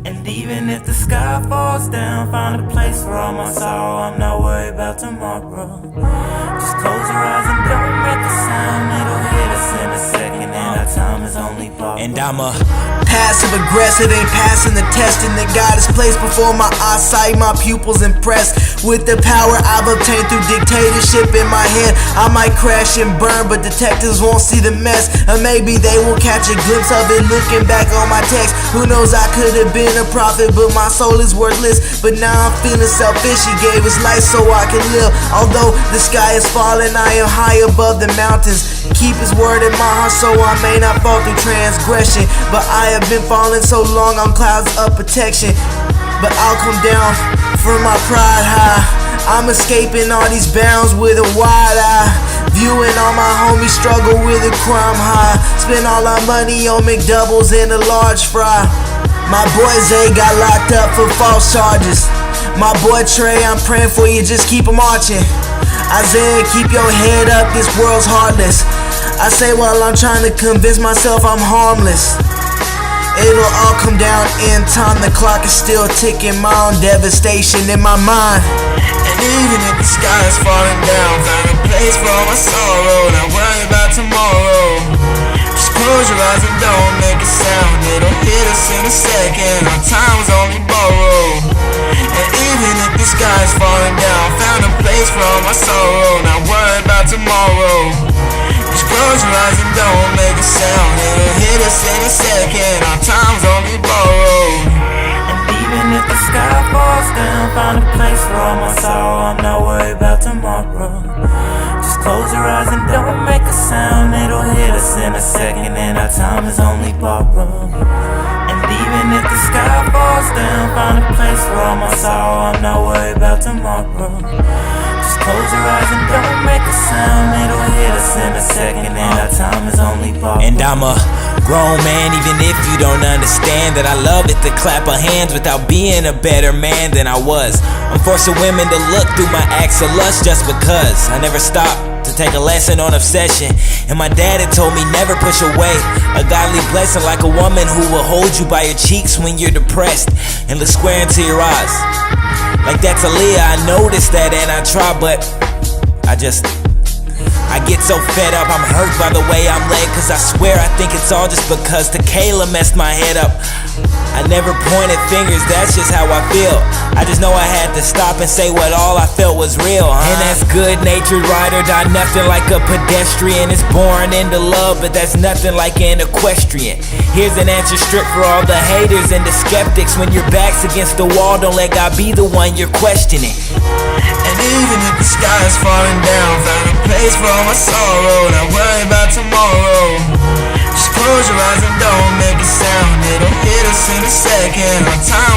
And even if the sky falls down, find a place for all my sorrow. I'm not worried about tomorrow. Just close your eyes and don't make a sound. It'll hit us in a second, and our time is only borrowed. And I'm a passive aggressive, ain't passing the testing that God has placed before my eyesight. My pupils impressed with the power I've obtained through dictatorship in my head. I might crash and burn, but detectives won't see the mess. Or maybe they will catch a glimpse of it looking back on my text. Who knows, I could have been a prophet, but my soul is worthless. But now I'm feeling selfish. He gave his life so I can live. Although the sky is falling, I am high above the mountains. Keep his word in my heart so I may not fall through transgression. But I have been falling so long on clouds of protection. But I'll come down from my pride high. I'm escaping all these bounds with a wide eye, viewing all my homies struggle with a crime high. Spend all our money on McDoubles and a large fry. My boy Zay got locked up for false charges. My boy Trey, I'm praying for you, just keep on marching. Isaiah, keep your head up, this world's heartless. I say while I'm trying to convince myself I'm harmless. It'll all come down in time, the clock is still ticking. My own devastation in my mind. And even if the sky is falling down, find a place for all my sorrow. Not worry about tomorrow. Just close your eyes and don't make a sound. It'll hit us in a second, our time is only borrowed. And even if the sky is falling down, found a place for all my sorrow. Not worry about tomorrow. Just close your eyes and don't make a sound. It'll hit us in a second, our time's only borrowed. And even if the sky falls down, find a place for all my sorrow. I'm not worried about tomorrow. Just close your eyes and don't make a sound. It'll hit us in a second, and our time is only borrowed. And even if the sky falls down, find a place for all my sorrow. I'm not worried about tomorrow. Just close your eyes and don't make a sound. It'll hit us in a second, and our time is only borrowed. And I'm a grown man, even if you don't understand that I love it to clap our hands without being a better man than I was. I'm forcing women to look through my acts of lust just because I never stopped to take a lesson on obsession. And my dad had told me never push away a godly blessing, like a woman who will hold you by your cheeks when you're depressed and look square into your eyes. Like that's Aaliyah, I noticed that and I try, but I get so fed up, I'm hurt by the way I'm led. Cause I swear I think it's all just because Tequila messed my head up. I never pointed fingers, that's just how I feel. I just know I had to stop and say what all I felt was real, And that's good-natured ride or die, nothing like a pedestrian. It's born into love, but that's nothing like an equestrian. Here's an answer strict for all the haters and the skeptics. When your back's against the wall, don't let God be the one you're questioning. And even if the sky is falling down, find a place for all my sorrow. Not worry about tomorrow. Just close your eyes and don't make a sound. It'll hit us in a second, our time